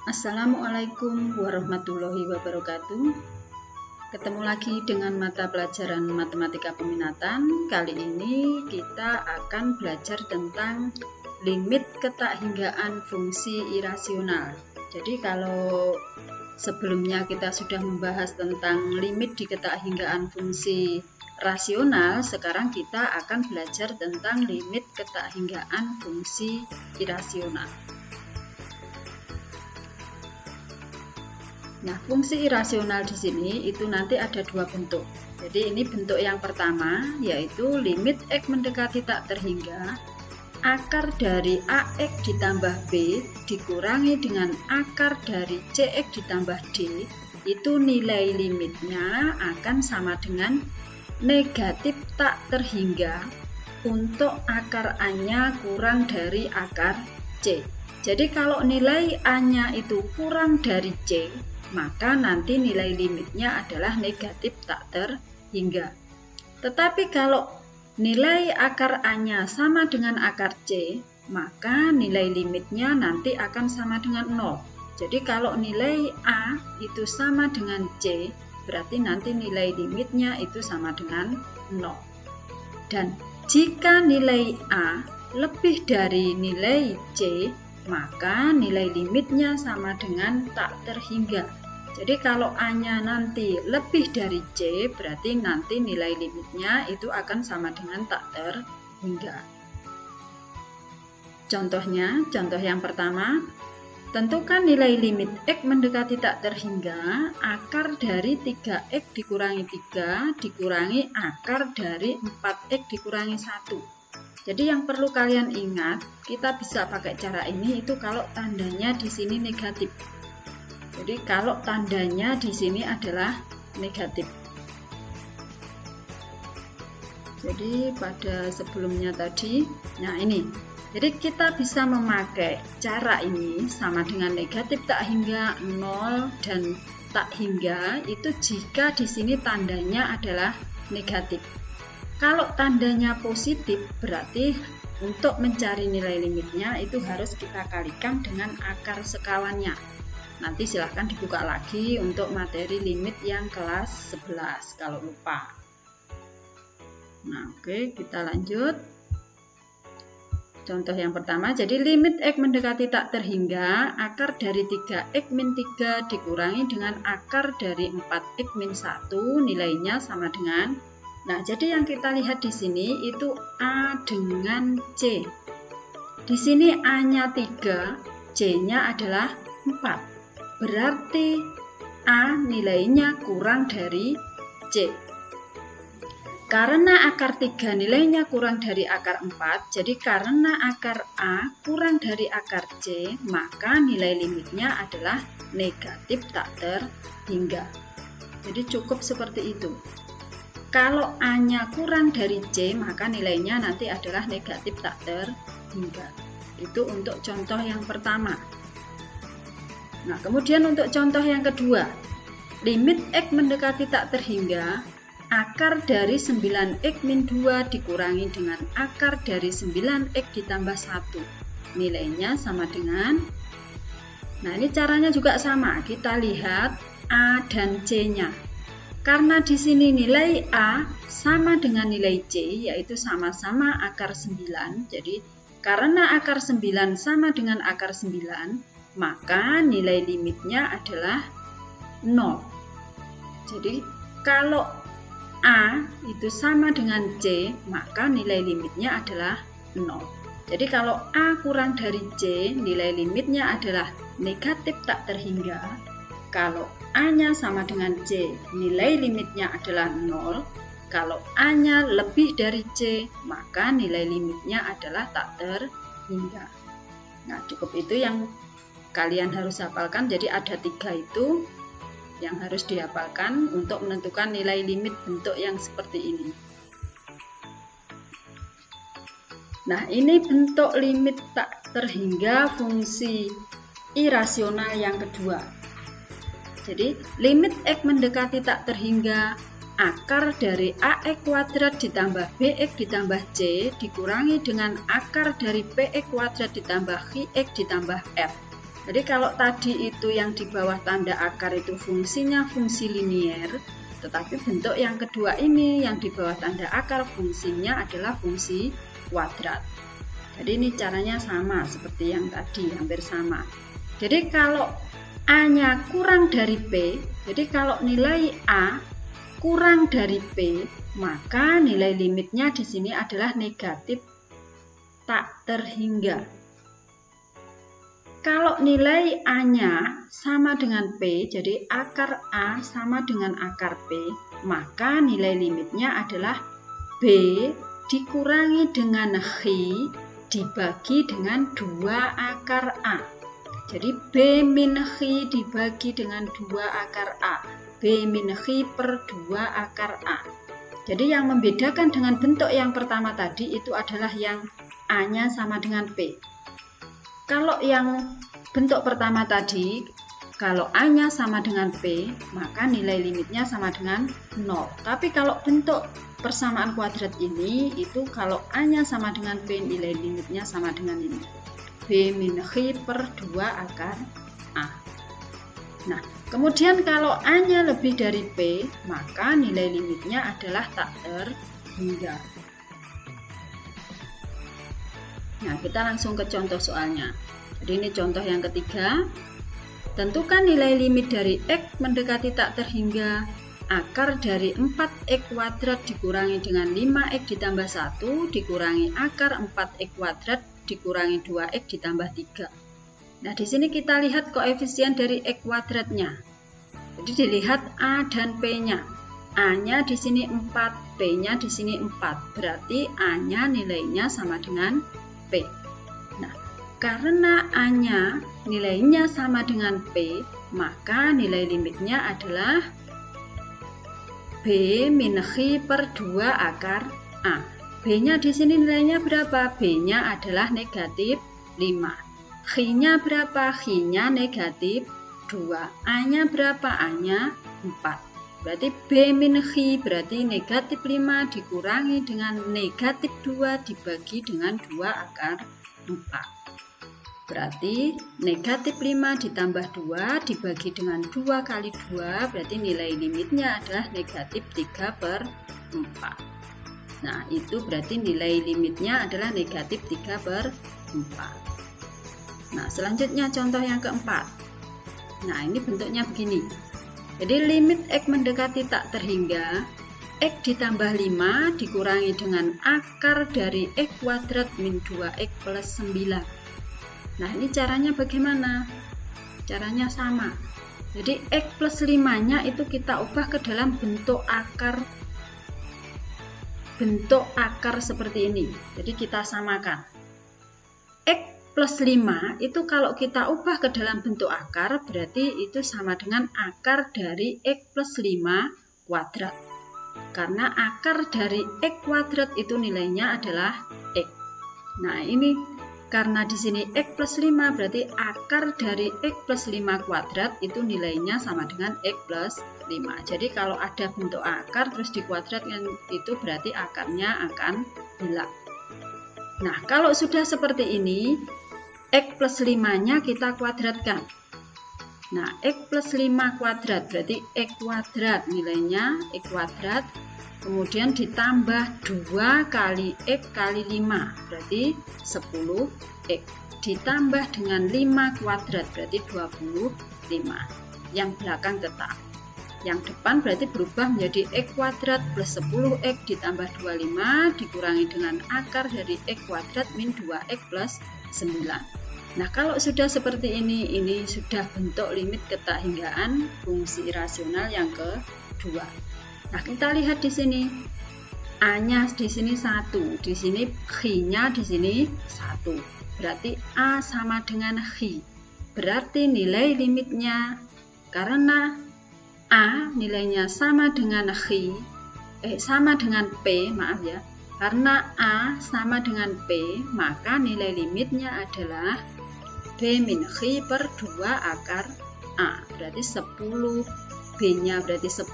Assalamualaikum warahmatullahi wabarakatuh. Ketemu lagi dengan mata pelajaran matematika peminatan. Kali ini kita akan belajar tentang limit ketakhinggaan fungsi irasional. Jadi kalau sebelumnya kita sudah membahas tentang limit di ketakhinggaan fungsi rasional, sekarang kita akan belajar tentang limit ketakhinggaan fungsi irasional. Nah, fungsi irasional di sini itu nanti ada dua bentuk. Jadi ini bentuk yang pertama, yaitu limit X mendekati tak terhingga akar dari AX ditambah B dikurangi dengan akar dari CX ditambah D, itu nilai limitnya akan sama dengan negatif tak terhingga untuk akar A-nya kurang dari akar C. Jadi kalau nilai A-nya itu kurang dari C, maka nanti nilai limitnya adalah negatif tak terhingga. Tetapi kalau nilai akar A-nya sama dengan akar C, maka nilai limitnya nanti akan sama dengan 0. Jadi kalau nilai A itu sama dengan C, berarti nanti nilai limitnya itu sama dengan 0. Dan jika nilai A lebih dari nilai C, maka nilai limitnya sama dengan tak terhingga. Jadi kalau A-nya nanti lebih dari C, berarti nanti nilai limitnya itu akan sama dengan tak terhingga. Contohnya, contoh yang pertama, tentukan nilai limit X mendekati tak terhingga akar dari 3X dikurangi 3 dikurangi akar dari 4X dikurangi 1. Jadi yang perlu kalian ingat, kita bisa pakai cara ini itu kalau tandanya di sini negatif. Jadi kalau tandanya di sini adalah negatif. Jadi pada sebelumnya tadi, nah ini. Jadi kita bisa memakai cara ini sama dengan negatif tak hingga 0 dan tak hingga itu jika di sini tandanya adalah negatif. Kalau tandanya positif, berarti untuk mencari nilai limitnya itu harus kita kalikan dengan akar sekawannya. Nanti silahkan dibuka lagi untuk materi limit yang kelas 11 kalau lupa. Nah, oke, kita lanjut. Contoh yang pertama, jadi limit X mendekati tak terhingga akar dari 3X min 3 dikurangi dengan akar dari 4X min 1 nilainya sama dengan. Nah, jadi yang kita lihat di sini itu A dengan C. Di sini A-nya 3, C-nya adalah 4. Berarti A nilainya kurang dari C. Karena akar 3 nilainya kurang dari akar 4, jadi karena akar A kurang dari akar C, maka nilai limitnya adalah negatif tak terhingga. Jadi cukup seperti itu. Kalau A-nya kurang dari C, maka nilainya nanti adalah negatif tak terhingga. Itu untuk contoh yang pertama. Nah, kemudian untuk contoh yang kedua, limit X mendekati tak terhingga akar dari 9X min 2 dikurangi dengan akar dari 9X ditambah 1. Nilainya sama dengan, nah ini caranya juga sama, kita lihat A dan C-nya. Karena di sini nilai A sama dengan nilai C, yaitu sama-sama akar 9. Jadi karena akar 9 sama dengan akar 9, maka nilai limitnya adalah 0. Jadi kalau A itu sama dengan C, maka nilai limitnya adalah 0. Jadi kalau A kurang dari C, nilai limitnya adalah negatif tak terhingga. Kalau A-nya sama dengan C, nilai limitnya adalah 0. Kalau A-nya lebih dari C, maka nilai limitnya adalah tak terhingga. Nah, cukup itu yang kalian harus hafalkan. Jadi ada 3 itu yang harus dihafalkan untuk menentukan nilai limit bentuk yang seperti ini. Nah, ini bentuk limit tak terhingga fungsi irasional yang kedua. Jadi limit X mendekati tak terhingga akar dari AX kuadrat ditambah BX ditambah C dikurangi dengan akar dari PX kuadrat ditambah QX ditambah F. Jadi kalau tadi itu yang di bawah tanda akar itu fungsinya fungsi linier, tetapi bentuk yang kedua ini yang di bawah tanda akar fungsinya adalah fungsi kuadrat. Jadi ini caranya sama seperti yang tadi, hampir sama. Jadi kalau A-nya kurang dari P, jadi kalau nilai A kurang dari P, maka nilai limitnya di sini adalah negatif tak terhingga. Kalau nilai A-nya sama dengan P, jadi akar A sama dengan akar P, maka nilai limitnya adalah B dikurangi dengan Hi dibagi dengan 2 akar A. Jadi B min Hi dibagi dengan 2 akar A. B min Hi per 2 akar A. Jadi yang membedakan dengan bentuk yang pertama tadi itu adalah yang A-nya sama dengan P. Kalau yang bentuk pertama tadi, kalau A-nya sama dengan P, maka nilai limitnya sama dengan 0. Tapi kalau bentuk persamaan kuadrat ini, itu kalau A-nya sama dengan P, nilai limitnya sama dengan ini. B min Hi per 2 akar A. Nah, kemudian kalau A-nya lebih dari P, maka nilai limitnya adalah tak terhingga. Nah, kita langsung ke contoh soalnya. Jadi ini contoh yang ketiga. Tentukan nilai limit dari X mendekati tak terhingga. Akar dari 4X kuadrat dikurangi dengan 5X ditambah 1 dikurangi akar 4X kuadrat dikurangi 2X ditambah 3. Nah, di sini kita lihat koefisien dari X kuadratnya. Jadi dilihat A dan P-nya. A-nya di sini 4, P-nya di sini 4. Berarti A-nya nilainya sama dengan P. Nah, karena A-nya nilainya sama dengan P, maka nilai limitnya adalah B min Hi per 2 akar A. B-nya di sini nilainya berapa? B-nya adalah negatif 5. Hi-nya berapa? Hi-nya negatif 2. A-nya berapa? A-nya 4. Berarti B min Hi berarti negatif 5 dikurangi dengan negatif 2 dibagi dengan 2 akar 4. Berarti negatif 5 ditambah 2 dibagi dengan 2 kali 2, berarti nilai limitnya adalah negatif 3 per 4. Nah, itu berarti nilai limitnya adalah negatif 3 per 4. Nah, selanjutnya contoh yang keempat. Nah, ini bentuknya begini. Jadi limit X mendekati tak terhingga, X ditambah 5 dikurangi dengan akar dari X kuadrat min 2X plus 9. Nah, ini caranya bagaimana? Caranya sama. Jadi X plus 5-nya itu kita ubah ke dalam bentuk akar seperti ini. Jadi kita samakan. X plus 5 itu kalau kita ubah ke dalam bentuk akar, berarti itu sama dengan akar dari X plus 5 kuadrat. Karena akar dari X kuadrat itu nilainya adalah X. Nah, ini karena di sini X plus 5 berarti akar dari X plus 5 kuadrat itu nilainya sama dengan X plus 5. Jadi kalau ada bentuk akar terus dikuadratkan itu berarti akarnya akan hilang. Nah, kalau sudah seperti ini, X plus 5-nya kita kuadratkan. Nah, X plus 5 kuadrat berarti X kuadrat nilainya X kuadrat. Kemudian ditambah 2 kali X kali 5 berarti 10X. Ditambah dengan 5 kuadrat berarti 25. Yang belakang tetap. Yang depan berarti berubah menjadi X kuadrat plus 10X ditambah 25 dikurangi dengan akar dari X kuadrat min 2X plus 9. Nah, kalau sudah seperti ini sudah bentuk limit ketakhinggaan fungsi irasional yang kedua. Nah, kita lihat di sini. A-nya di sini 1, di sini Hi-nya di sini 1. Berarti A sama dengan Hi. Berarti nilai limitnya karena A nilainya sama dengan Hi, sama dengan P, maaf ya. Karena A sama dengan P, maka nilai limitnya adalah B min Hi per 2 akar A. Berarti 10. B-nya berarti 10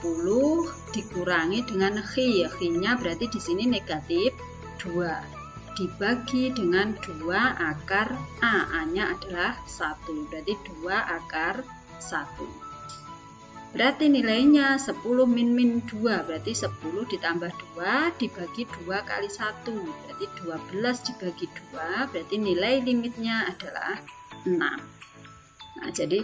dikurangi dengan Hi. Hi-nya berarti di sini negatif 2. dibagi dengan 2 akar A. A-nya adalah 1, berarti 2 akar 1. Berarti nilainya 10 min 2, berarti 10 ditambah 2 dibagi 2 kali 1, berarti 12 dibagi 2, berarti nilai limitnya adalah 6. Nah, jadi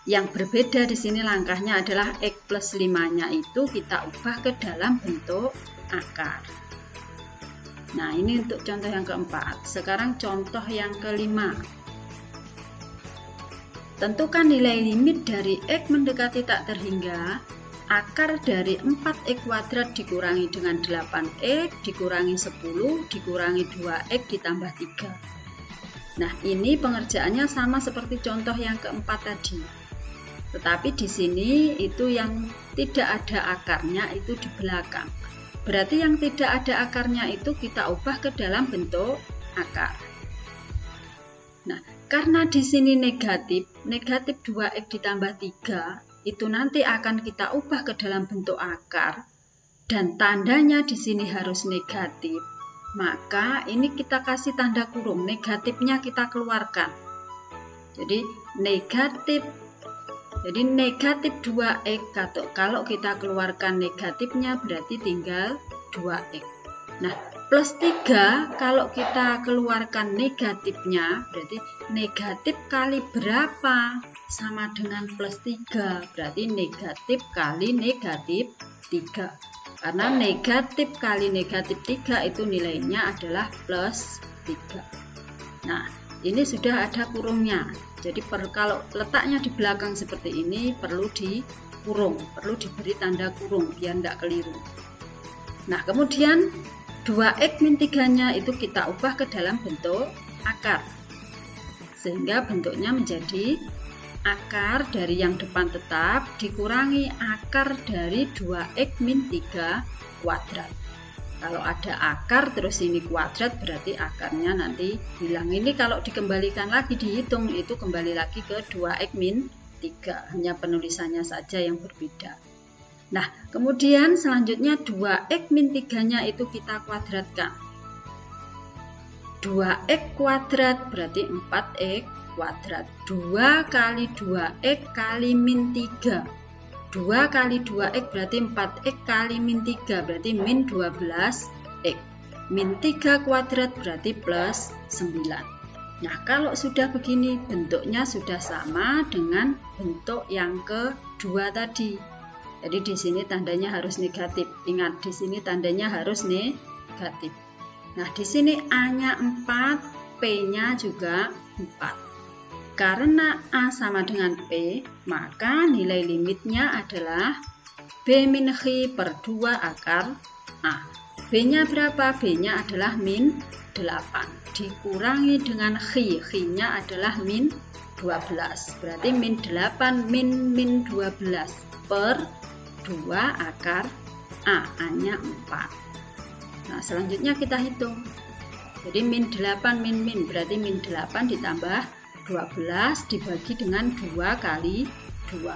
yang berbeda di sini langkahnya adalah X plus 5-nya itu kita ubah ke dalam bentuk akar. Nah, ini untuk contoh yang keempat. Sekarang contoh yang kelima. Tentukan nilai limit dari X mendekati tak terhingga. Akar dari 4X kuadrat dikurangi dengan 8X, dikurangi 10, dikurangi 2X ditambah 3. Nah, ini pengerjaannya sama seperti contoh yang keempat tadi. Tetapi di sini itu yang tidak ada akarnya itu di belakang. Berarti yang tidak ada akarnya itu kita ubah ke dalam bentuk akar. Nah, karena di sini negatif 2X ditambah 3, itu nanti akan kita ubah ke dalam bentuk akar. Dan tandanya di sini harus negatif. Maka ini kita kasih tanda kurung, negatifnya kita keluarkan. Jadi negatif 2X, kalau kita keluarkan negatifnya berarti tinggal 2X. Nah, plus 3 kalau kita keluarkan negatifnya berarti negatif kali berapa? Sama dengan plus 3, berarti negatif kali negatif 3. Karena negatif kali negatif 3 itu nilainya adalah plus 3. Nah, ini sudah ada kurungnya. Jadi kalau letaknya di belakang seperti ini perlu dikurung, perlu diberi tanda kurung biar tidak keliru. Nah, kemudian 2X min 3-nya itu kita ubah ke dalam bentuk akar. Sehingga bentuknya menjadi akar dari yang depan tetap dikurangi akar dari 2X min 3 kuadrat. Kalau ada akar terus ini kuadrat berarti akarnya nanti hilang. Ini kalau dikembalikan lagi dihitung itu kembali lagi ke 2X min 3. Hanya penulisannya saja yang berbeda. Nah, kemudian selanjutnya 2X min 3-nya itu kita kuadratkan. 2X kuadrat berarti 4X kuadrat. 2 kali 2X kali min 3. 2 kali 2X berarti 4X kali min 3 berarti min 12X. Min 3 kuadrat berarti plus 9. Nah, kalau sudah begini bentuknya sudah sama dengan bentuk yang kedua tadi. Jadi di sini tandanya harus negatif. Ingat, di sini tandanya harus negatif. Nah, di sini A-nya 4, P-nya juga 4. Karena A sama dengan P, maka nilai limitnya adalah B min X per 2 akar A. B-nya berapa? B-nya adalah min 8. Dikurangi dengan X. X-nya adalah min 12. Berarti min 8 min 12 per 2 akar A. A-nya 4. Nah, selanjutnya kita hitung. Jadi min 8 min berarti min 8 ditambah 12 dibagi dengan 2 kali 2.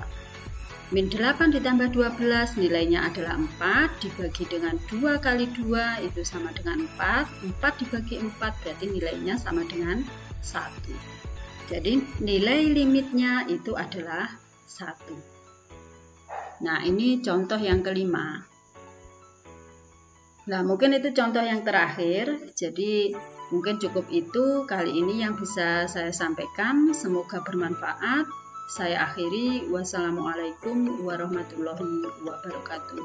Min 8 ditambah 12 nilainya adalah 4 dibagi dengan 2 kali 2 itu sama dengan 4. 4 dibagi 4 berarti nilainya sama dengan 1. Jadi nilai limitnya itu adalah 1. Nah, ini contoh yang kelima. Nah, mungkin itu contoh yang terakhir. Jadi mungkin cukup itu kali ini yang bisa saya sampaikan. Semoga bermanfaat. Saya akhiri. Wassalamualaikum warahmatullahi wabarakatuh.